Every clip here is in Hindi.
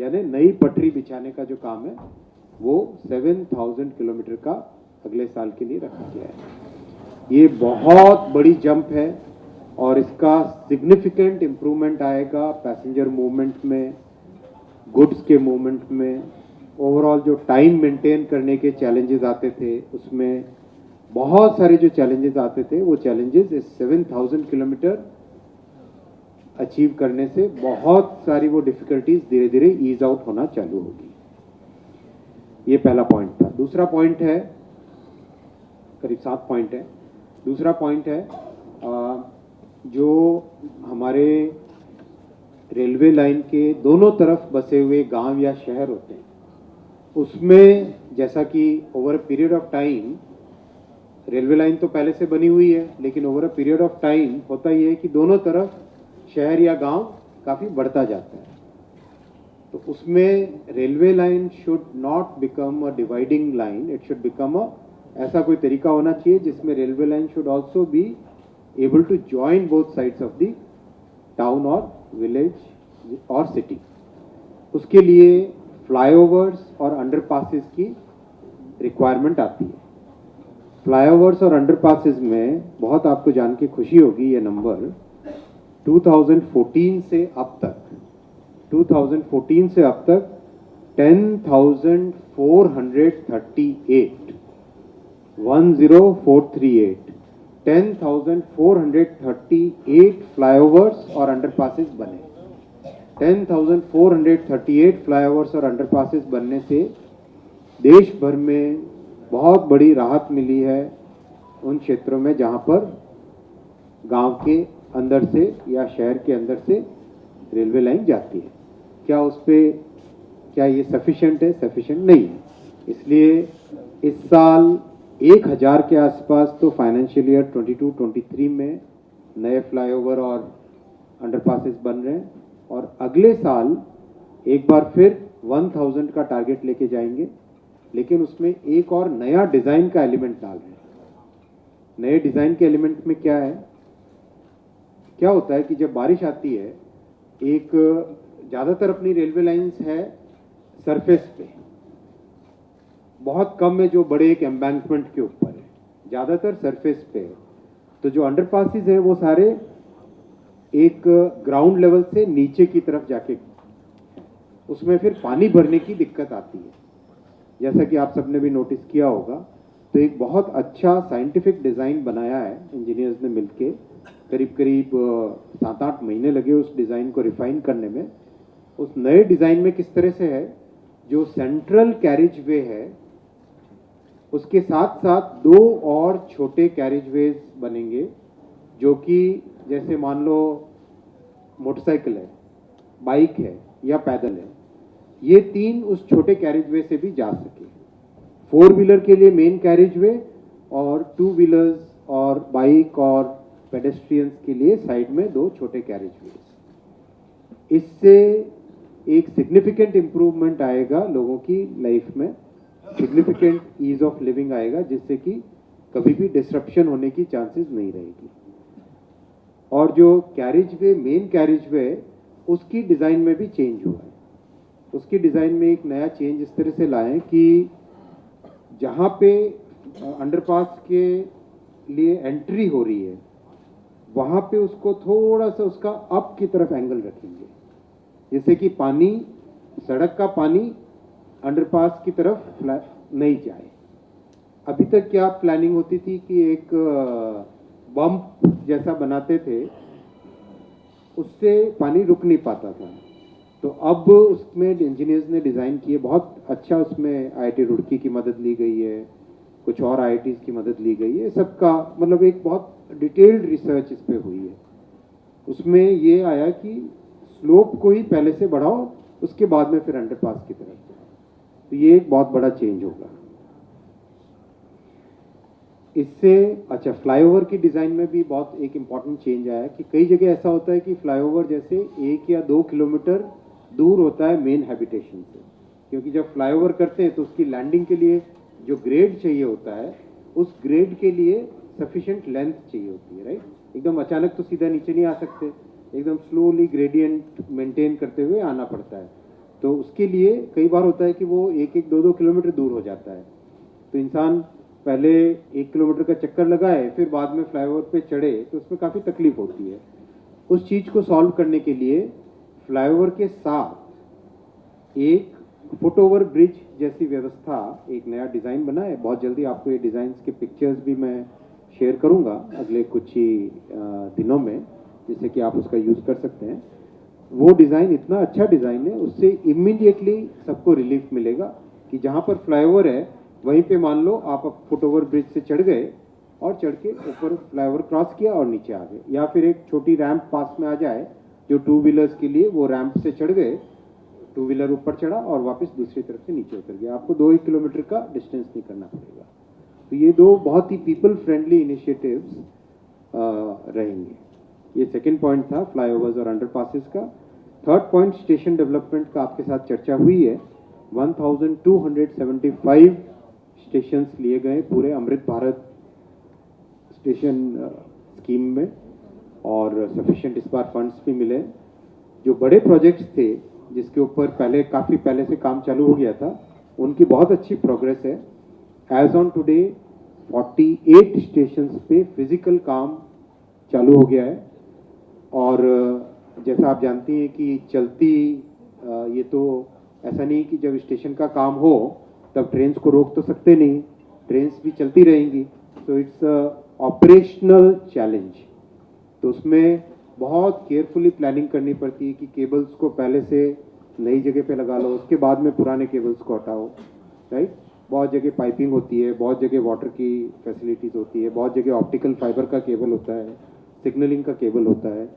यानी नई पटरी बिछाने का जो काम है वो 7,000 किलोमीटर का अगले साल के लिए रखा गया है। ये बहुत बड़ी जंप है और इसका सिग्निफिकेंट इम्प्रूवमेंट आएगा पैसेंजर मूवमेंट में, गुड्स के मूवमेंट में, ओवरऑल जो टाइम मेंटेन करने के चैलेंजेस आते थे उसमें बहुत सारे जो चैलेंजेस आते थे वो चैलेंजेस इस 7,000 किलोमीटर अचीव करने से बहुत सारी वो डिफिकल्टीज धीरे धीरे ईज आउट होना चालू होगी। ये पहला पॉइंट था। दूसरा पॉइंट है, करीब 7 पॉइंट है। दूसरा पॉइंट है जो हमारे रेलवे लाइन के दोनों तरफ बसे हुए गांव या शहर होते हैं उसमें जैसा कि over a period of time railway line तो पहले से बनी हुई है, लेकिन over a period of time होता ही है कि दोनों तरफ शहर या गांव काफी बढ़ता जाता है। तो उसमें railway line should not become a dividing line, it should become a ऐसा कोई तरीका होना चाहिए जिसमें railway line should also be able to join both sides of the town और विलेज और सिटी। उसके लिए फ्लाईओवर्स और अंडरपासेस की रिक्वायरमेंट आती है। फ्लाईओवर्स और अंडरपासेस में बहुत आपको जान के खुशी होगी ये नंबर 2014 से अब तक 10,438 फ्लाईओवर्स और अंडरपासेस बने। 10,438 फ्लाईओवर्स और अंडरपासेस बनने से देश भर में बहुत बड़ी राहत मिली है उन क्षेत्रों में जहां पर गांव के अंदर से या शहर के अंदर से रेलवे लाइन जाती है। क्या ये सफिशिएंट है? सफिशिएंट नहीं है। इसलिए इस साल 1,000 के आसपास तो फाइनेंशियल ईयर 22-23 में नए फ्लाईओवर और अंडरपासेस बन रहे हैं और अगले साल एक बार फिर 1,000 का टारगेट लेके जाएंगे, लेकिन उसमें एक और नया डिजाइन का एलिमेंट डाल रहे हैं। नए डिजाइन के एलिमेंट में क्या है? क्या होता है कि जब बारिश आती है, एक ज्यादातर अपनी रेलवे लाइंस है सरफेस पे, बहुत कम है जो बड़े एक एम्बैंकमेंट के ऊपर है, ज्यादातर सरफेस पे है। तो जो अंडरपासेस है वो सारे एक ग्राउंड लेवल से नीचे की तरफ जाके, उसमें फिर पानी भरने की दिक्कत आती है, जैसा कि आप सबने भी नोटिस किया होगा। तो एक बहुत अच्छा साइंटिफिक डिजाइन बनाया है इंजीनियर्स ने मिलके, करीब 7-8 महीने लगे उस डिजाइन को रिफाइन करने में। उस नए डिजाइन में किस तरह से है, जो सेंट्रल कैरिज वे है उसके साथ साथ 2 और छोटे कैरिज वेज बनेंगे, जो कि जैसे मान लो मोटरसाइकिल है, बाइक है या पैदल है, ये 3 उस छोटे कैरिज वे से भी जा सके। 4 व्हीलर के लिए मेन कैरिज वे और 2 व्हीलर्स और बाइक और पेडेस्ट्रियंस के लिए साइड में 2 छोटे कैरिज वे। इससे एक सिग्निफिकेंट इंप्रूवमेंट आएगा लोगों की लाइफ में, सिग्निफिकेंट ईज ऑफ लिविंग आएगा, जिससे कि कभी भी डिसरप्शन होने की चांसेस नहीं रहेगी। और जो कैरिज वे, मेन कैरिज वे, उसकी डिजाइन में भी चेंज हुआ है। उसकी डिजाइन में एक नया चेंज इस तरह से लाए कि जहां पे अंडरपास के लिए एंट्री हो रही है वहां पे उसको थोड़ा सा उसका अप की तरफ एंगल रखेंगे, जैसे कि पानी, सड़क का पानी अंडरपास की तरफ नहीं जाए। अभी तक क्या प्लानिंग होती थी कि एक बम्प जैसा बनाते थे, उससे पानी रुक नहीं पाता था। तो अब उसमें इंजीनियर्स ने डिज़ाइन किए, बहुत अच्छा उसमें IIT रुड़की की मदद ली गई है, कुछ और IITs की मदद ली गई है, सबका मतलब एक बहुत डिटेल्ड रिसर्च इस पे हुई है। उसमें ये आया कि स्लोप को ही पहले से बढ़ाओ, उसके बाद में फिर अंडरपास की तरफ जाओ। तो ये एक बहुत बड़ा चेंज होगा इससे। अच्छा, फ्लाईओवर की डिज़ाइन में भी बहुत एक इम्पॉर्टेंट चेंज आया कि कई जगह ऐसा होता है कि फ्लाईओवर जैसे 1 या 2 किलोमीटर दूर होता है मेन हैबिटेशन से, क्योंकि जब फ्लाईओवर करते हैं तो उसकी लैंडिंग के लिए जो ग्रेड चाहिए होता है, उस ग्रेड के लिए सफिशिएंट लेंथ चाहिए होती है, राइट। एकदम अचानक तो सीधा नीचे नहीं आ सकते, एकदम स्लोली ग्रेडियंट मेंटेन करते हुए आना पड़ता है। तो उसके लिए कई बार होता है कि वो 1-2 किलोमीटर दूर हो जाता है, तो इंसान पहले 1 किलोमीटर का चक्कर लगाए फिर बाद में फ्लाईओवर पे चढ़े, तो उसमें काफ़ी तकलीफ होती है। उस चीज़ को सॉल्व करने के लिए फ्लाईओवर के साथ एक फुटओवर ब्रिज जैसी व्यवस्था, एक नया डिज़ाइन बना है। बहुत जल्दी आपको ये डिज़ाइन के पिक्चर्स भी मैं शेयर करूंगा अगले कुछ ही दिनों में, जिससे कि आप उसका यूज़ कर सकते हैं। वो डिज़ाइन इतना अच्छा डिज़ाइन है, उससे इमीडिएटली सबको रिलीफ मिलेगा कि जहाँ पर फ्लाईओवर है वहीं पे मान लो आप फुटओवर ब्रिज से चढ़ गए और चढ़ के ऊपर फ्लाईओवर क्रॉस किया और नीचे आ गए, या फिर एक छोटी रैंप पास में आ जाए जो 2 व्हीलर्स के लिए, वो रैंप से चढ़ गए, 2 व्हीलर ऊपर चढ़ा और वापस दूसरी तरफ से नीचे उतर गया। आपको 2 किलोमीटर का डिस्टेंस नहीं करना पड़ेगा। तो ये 2 बहुत ही पीपल फ्रेंडली इनिशिएटिव्स रहेंगे। ये सेकंड पॉइंट था फ्लाईओवर्स और अंडरपासेस का। थर्ड पॉइंट स्टेशन डेवलपमेंट का आपके साथ चर्चा हुई है। 1275 स्टेशंस लिए गए पूरे अमृत भारत स्टेशन स्कीम में, और सफिशिएंट इस बार फंड्स भी मिले। जो बड़े प्रोजेक्ट्स थे जिसके ऊपर पहले काफ़ी पहले से काम चालू हो गया था, उनकी बहुत अच्छी प्रोग्रेस है। एज ऑन टुडे 48 स्टेशंस पे फिजिकल काम चालू हो गया है। और जैसा आप जानती हैं कि चलती ये तो ऐसा नहीं कि जब स्टेशन का काम हो तब ट्रेन्स को रोक तो सकते नहीं, ट्रेन्स भी चलती रहेंगी। तो इट्स ऑपरेशनल चैलेंज, तो उसमें बहुत केयरफुली प्लानिंग करनी पड़ती है कि केबल्स को पहले से नई जगह पे लगा लो, उसके बाद में पुराने केबल्स को हटाओ, राइट। बहुत जगह पाइपिंग होती है, बहुत जगह वाटर की फैसिलिटीज़ होती है, बहुत जगह ऑप्टिकल फाइबर का केबल होता है, सिग्नलिंग का केबल होता है।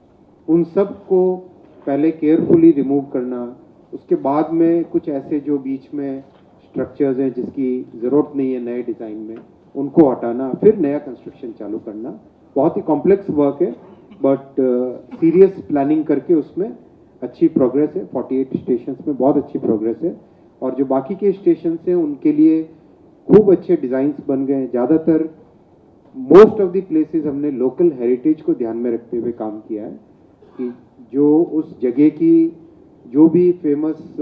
उन सब को पहले केयरफुली रिमूव करना, उसके बाद में कुछ ऐसे जो बीच में स्ट्रक्चर्स हैं जिसकी ज़रूरत नहीं है नए डिज़ाइन में, उनको हटाना, फिर नया कंस्ट्रक्शन चालू करना। बहुत ही कॉम्प्लेक्स वर्क है, बट सीरियस प्लानिंग करके उसमें अच्छी प्रोग्रेस है। 48 स्टेशंस में बहुत अच्छी प्रोग्रेस है। और जो बाकी के स्टेशन हैं उनके लिए खूब अच्छे डिज़ाइंस बन गए। ज़्यादातर मोस्ट ऑफ द प्लेसेस हमने लोकल हेरिटेज को ध्यान में रखते हुए काम किया है कि जो उस जगह की जो भी फेमस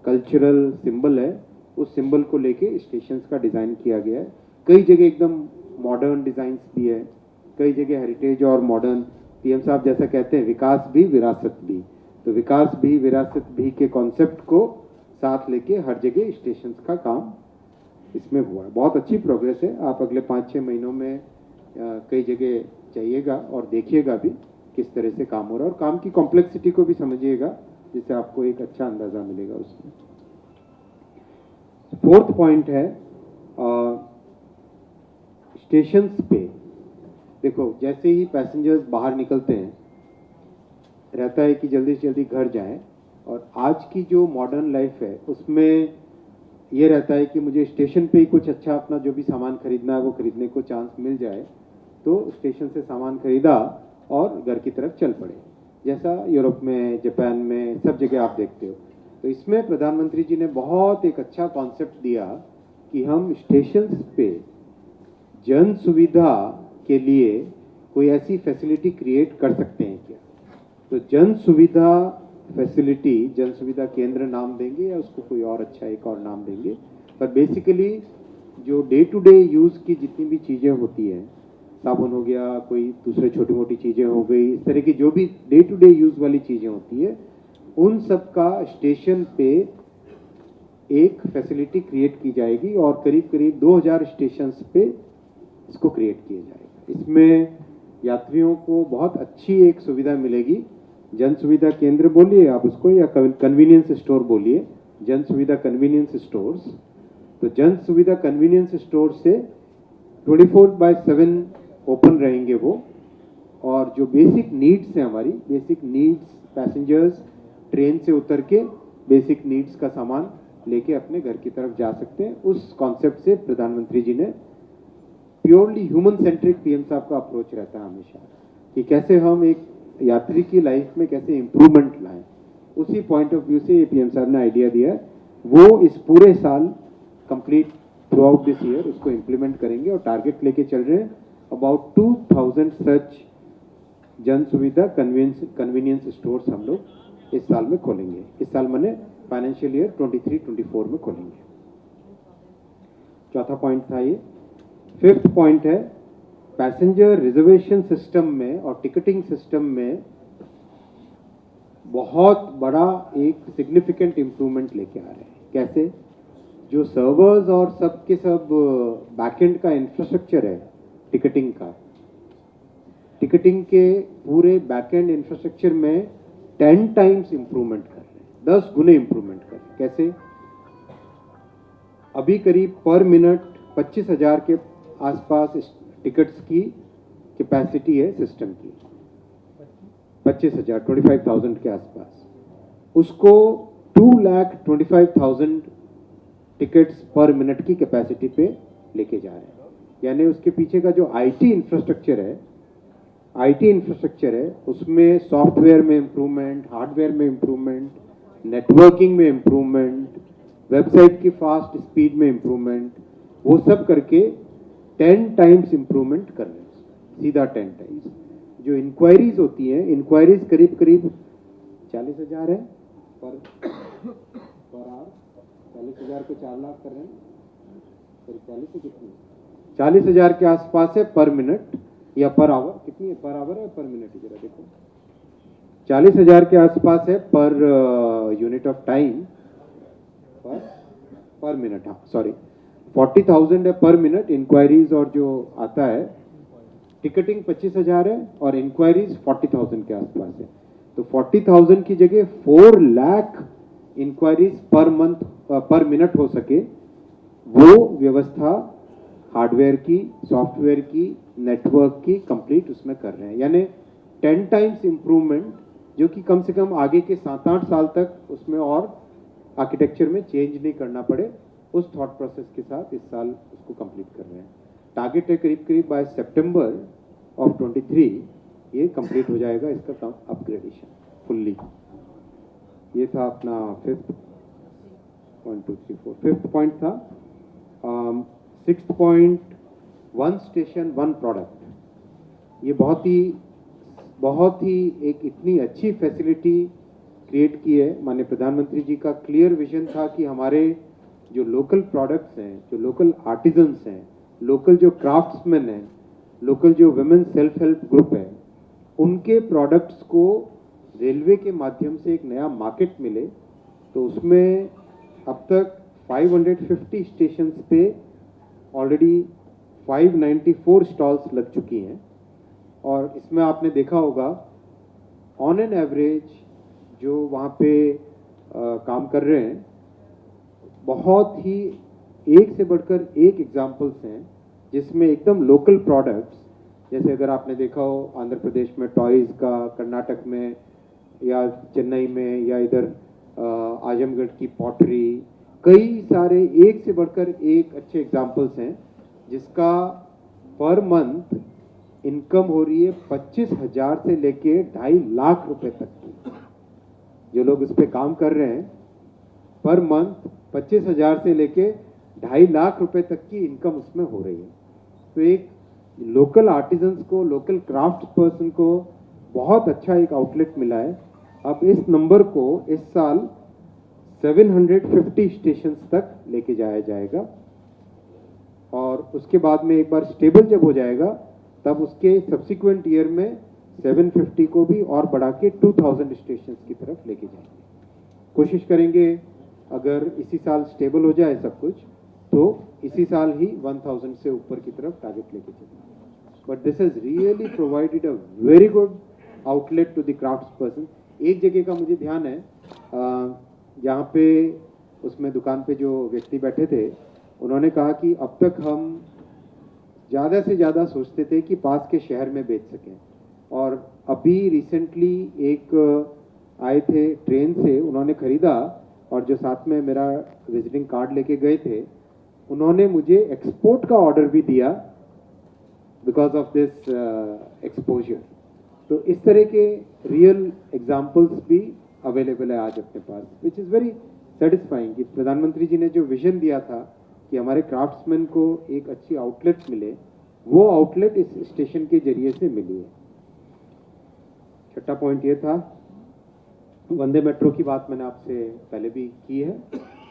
कल्चरल सिंबल है, उस सिंबल को लेके स्टेशंस का डिज़ाइन किया गया है। कई जगह एकदम मॉडर्न डिज़ाइंस भी है, कई जगह हेरिटेज और मॉडर्न। पीएम साहब जैसा कहते हैं विकास भी विरासत भी, तो विकास भी विरासत भी के कॉन्सेप्ट को साथ लेके हर जगह स्टेशंस का काम इसमें हुआ है। बहुत अच्छी प्रोग्रेस है। आप अगले 5-6 महीनों में कई जगह जाइएगा और देखिएगा भी किस तरह से काम हो रहा है, और काम की कॉम्प्लेक्सिटी को भी समझिएगा, जिससे आपको एक अच्छा अंदाजा मिलेगा उसमें। फोर्थ पॉइंट है स्टेशंस पे। देखो, जैसे ही पैसेंजर्स बाहर निकलते हैं रहता है कि जल्दी से जल्दी घर जाएं, और आज की जो मॉडर्न लाइफ है उसमें ये रहता है कि मुझे स्टेशन पे ही कुछ अच्छा अपना जो भी सामान खरीदना है वो खरीदने को चांस मिल जाए, तो स्टेशन से सामान खरीदा और घर की तरफ चल पड़े, जैसा यूरोप में, जापान में, सब जगह आप देखते हो। तो इसमें प्रधानमंत्री जी ने बहुत एक अच्छा कॉन्सेप्ट दिया कि हम स्टेशन पे जन सुविधा के लिए कोई ऐसी फैसिलिटी क्रिएट कर सकते हैं क्या। तो जन सुविधा फैसिलिटी, जन सुविधा केंद्र नाम देंगे या उसको कोई और अच्छा एक और नाम देंगे, पर बेसिकली जो डे टू डे यूज़ की जितनी भी चीज़ें होती हैं, साबुन हो गया, कोई दूसरे छोटी मोटी चीज़ें हो गई, इस तरह की जो भी डे टू डे यूज़ वाली चीज़ें होती है, उन सब का स्टेशन पे एक फैसिलिटी क्रिएट की जाएगी, और करीब करीब 2000 स्टेशंस पे इसको क्रिएट किया जाएगा। इसमें यात्रियों को बहुत अच्छी एक सुविधा मिलेगी। जन सुविधा केंद्र बोलिए आप उसको, या कन्वीनियंस स्टोर बोलिए, जन सुविधा कन्वीनियंस स्टोर्स। तो जन सुविधा कन्वीनियंस स्टोर से 24/7 ओपन रहेंगे वो, और जो बेसिक नीड्स हैं हमारी, बेसिक नीड्स, पैसेंजर्स ट्रेन से उतर के बेसिक नीड्स का सामान लेके अपने घर की तरफ जा सकते हैं। उस कॉन्सेप्ट से प्रधानमंत्री जी ने, प्योरली ह्यूमन सेंट्रिक पीएम साहब का अप्रोच रहता है हमेशा कि कैसे हम एक यात्री की लाइफ में कैसे इंप्रूवमेंट लाएं, उसी पॉइंट ऑफ व्यू से ये पीएम साहब ने आइडिया दिया है। वो इस पूरे साल complete through out this year उसको इम्प्लीमेंट करेंगे, और टारगेट लेके चल रहे हैं अबाउट 2000 सच जन सुविधा कन्वीनियंस स्टोर्स हम लोग इस साल में खोलेंगे। इस साल मैंने फाइनेंशियल ईयर 23-24 में खोलेंगे। चौथा पॉइंट था ये। फिफ्थ पॉइंट है पैसेंजर रिजर्वेशन सिस्टम में और टिकटिंग सिस्टम में बहुत बड़ा एक सिग्निफिकेंट इंप्रूवमेंट लेके आ रहे हैं। कैसे? जो सर्वर्स और सब के सब बैकएंड का इंफ्रास्ट्रक्चर है टिकटिंग का, टिकटिंग के पूरे बैकएंड इंफ्रास्ट्रक्चर में 10 टाइम्स इंप्रूवमेंट कर रहे हैं, 10 गुने इंप्रूवमेंट कर रहे हैं। कैसे? अभी करीब पर मिनट 25,000 के आसपास टिकट्स की कैपेसिटी है सिस्टम की, 25,000 25,000 के आसपास। उसको 2,25,000 टिकट्स पर मिनट की कैपेसिटी पे लेके जा रहे हैं। यानी उसके पीछे का जो आईटी इंफ्रास्ट्रक्चर है उसमें सॉफ्टवेयर में इंप्रूवमेंट, हार्डवेयर में इंप्रूवमेंट, नेटवर्किंग में इंप्रूवमेंट, वेबसाइट की फास्ट स्पीड में इंप्रूवमेंट, वो सब करके 10 टाइम्स इंप्रूवमेंट कर रहे हैं, सीधा 10 टाइम्स। जो इंक्वायरीज होती हैं, इंक्वायरीज करीब करीब 40,000 है पर आवर, 40,000 को 4 लाख कर रहे हैं, करीब 40 से कितनी, 40,000 के आसपास है पर मिनट या पर आवर। कितनी है पर आवर है पर मिनट? जरा देखो, 40,000 के आसपास है पर यूनिट ऑफ टाइम, पर मिनट। हाँ सॉरी, 40,000 है पर मिनट इंक्वायरीज, और जो आता है टिकटिंग 25,000 है और इंक्वायरीज 40,000 के आसपास है। तो 40,000 की जगह 4 lakh enquiries per month per minute हो सके, वो व्यवस्था हार्डवेयर की, सॉफ्टवेयर की, नेटवर्क की कंप्लीट उसमें कर रहे हैं। यानी 10 टाइम्स इंप्रूवमेंट, जो कि कम से कम आगे के 7-8 साल तक उसमें और आर्किटेक्चर में चेंज नहीं करना पड़े, उस थॉट प्रोसेस के साथ इस साल उसको कंप्लीट कर रहे हैं। टारगेट है करीब करीब बाय सितंबर ऑफ 23 ये कंप्लीट हो जाएगा इसका काम, अपग्रेडेशन फुल्ली। ये था अपना फिफ्थ पॉइंट था। Sixth point, 1 station 1 product. ये बहुत ही एक इतनी अच्छी फैसिलिटी क्रिएट की है। माननीय प्रधानमंत्री जी का क्लियर विजन था कि हमारे जो लोकल प्रोडक्ट्स हैं, जो लोकल आर्टिजन्स हैं, लोकल जो क्राफ्ट्समैन हैं, लोकल जो वुमेन सेल्फ हेल्प ग्रुप है, उनके प्रोडक्ट्स को रेलवे के माध्यम से एक नया मार्केट मिले। तो उसमें अब तक 550 स्टेशंस पे ऑलरेडी 594 स्टॉल्स लग चुकी हैं। और इसमें आपने देखा होगा ऑन एन एवरेज जो वहाँ पे काम कर रहे हैं, बहुत ही एक से बढ़कर एक एग्जाम्पल्स हैं जिसमें एकदम लोकल प्रोडक्ट्स, जैसे अगर आपने देखा हो आंध्र प्रदेश में टॉयज़ का, कर्नाटक में या चेन्नई में, या इधर आजमगढ़ की पॉटरी, कई सारे एक से बढ़कर एक अच्छे एग्जाम्पल्स हैं जिसका पर मंथ इनकम हो रही है 25,000 से लेके 2.5 लाख रुपए तक की। जो लोग उस पर काम कर रहे हैं, पर मंथ 25,000 से लेके 2.5 लाख रुपए तक की इनकम उसमें हो रही है। तो एक लोकल आर्टिजन्स को, लोकल क्राफ्ट पर्सन को बहुत अच्छा एक आउटलेट मिला है। अब इस नंबर को इस साल 750 स्टेशंस तक लेके जाया जाएगा, और उसके बाद में एक बार स्टेबल जब हो जाएगा तब उसके सब्सिक्वेंट ईयर में 750 को भी और बढ़ा के 2000 स्टेशंस की तरफ लेके जाएंगे। कोशिश करेंगे अगर इसी साल स्टेबल हो जाए सब कुछ, तो इसी साल ही 1000 से ऊपर की तरफ टारगेट लेके चलेंगे। But this has really provided a very good outlet to the crafts person. एक जगह का मुझे ध्यान है, जहाँ पे उसमें दुकान पे जो व्यक्ति बैठे थे, उन्होंने कहा कि अब तक हम ज़्यादा से ज़्यादा सोचते थे कि पास के शहर में बेच सकें, और अभी रिसेंटली एक आए थे ट्रेन से, उन्होंने ख़रीदा, और जो साथ में मेरा विजिटिंग कार्ड लेके गए थे, उन्होंने मुझे एक्सपोर्ट का ऑर्डर भी दिया बिकॉज ऑफ दिस एक्सपोजर। तो इस तरह के रियल एग्जाम्पल्स भी अवेलेबल है आज अपने पास, विच इज़ वेरी सेटिस्फाइंग कि प्रधानमंत्री जी ने जो विजन दिया था कि हमारे क्राफ्ट्समैन को एक अच्छी आउटलेट मिले, वो आउटलेट इस स्टेशन के जरिए से मिली है। छठा पॉइंट ये था वंदे मेट्रो की बात मैंने आपसे पहले भी की है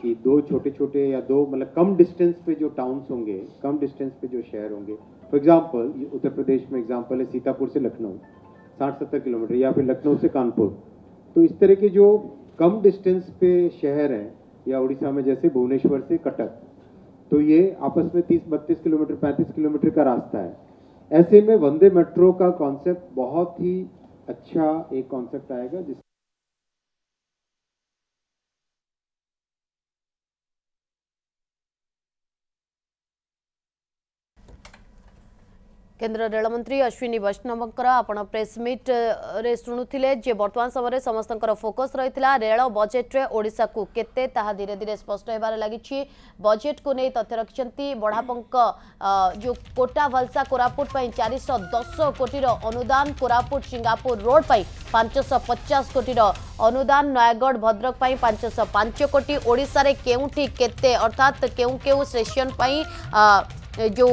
कि दो छोटे छोटे या दो मतलब कम डिस्टेंस पे जो टाउन्स होंगे, कम डिस्टेंस पे जो शहर होंगे, फॉर एग्जांपल उत्तर प्रदेश में एग्जांपल है सीतापुर से लखनऊ 60-70 किलोमीटर, या फिर लखनऊ से कानपुर। तो इस तरह के जो कम डिस्टेंस पे शहर हैं, या उड़ीसा में जैसे भुवनेश्वर से कटक, तो ये आपस में 30-32 किलोमीटर 35 किलोमीटर का रास्ता है। ऐसे में वंदे मेट्रो का कॉन्सेप्ट बहुत ही अच्छा एक कॉन्सेप्ट आएगा जिस केन्द्र रेलमंत्री अश्विनी वैष्णवंकर आपण प्रेसमिट रे शुणुथिले जे वर्तमान समय समस्तंकर फोकस रही रेल बजेट रे ओडिशा को केते ताहा धीरे धीरे स्पष्ट होबार लागिछि। बजेट को नहीं तथ्य रखिछंती बड़ापंक जो कोटा भलसा कोरापुट पई 410 कोटी रो अनुदान, कोरापुट सिंगापुर रोड पई 550 कोटी रो अनुदान, नयागढ़ भद्रक पई 505 कोटी। ओडिशा रे केउठी केते अर्थात केउ केउ सेशन पई जो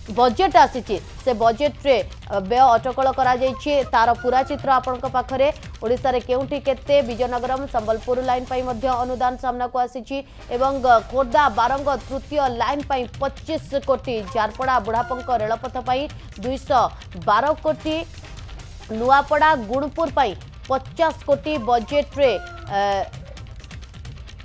बजेट आसी से बजेट रे व्यय अटकल करा जाइए तार पूरा चित्र आपण पाखरे। ओडिशा रे केउठी केते विजयनगरम संबलपुर लाइन पई मध्य अनुदान सामना को आसी एवं खोर्धा बारंग तृतीय लाइन पई 25 कोटी, झारपड़ा बुढ़ापंक रेलपथ पई 212 कोटी, नुआपड़ा गुणपुर पई 50 कोटी बजेट रे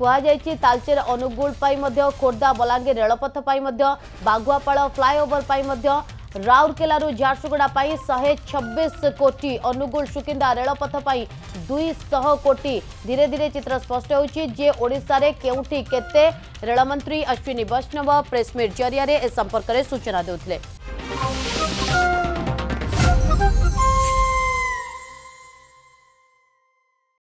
कहुई। तालचेर अनुगुल पाई मध्य, खोर्धा बलांगीर रेलपथ पाई मध्य, बाघुआपाड़ फ्लाईओवर पाई मध्य, राउरकेला झारसुगुड़ा पाई 126 कोटी, अनुगुल सुकिंदा रेलपथ पाई 200 कोटी। धीरे धीरे चित्र स्पष्ट होउछि जे ओडिशा रे केउठी केते। रेलमंत्री अश्विनी वैष्णव प्रेसमिट जरिया ए संपर्क में सूचना देउथिले।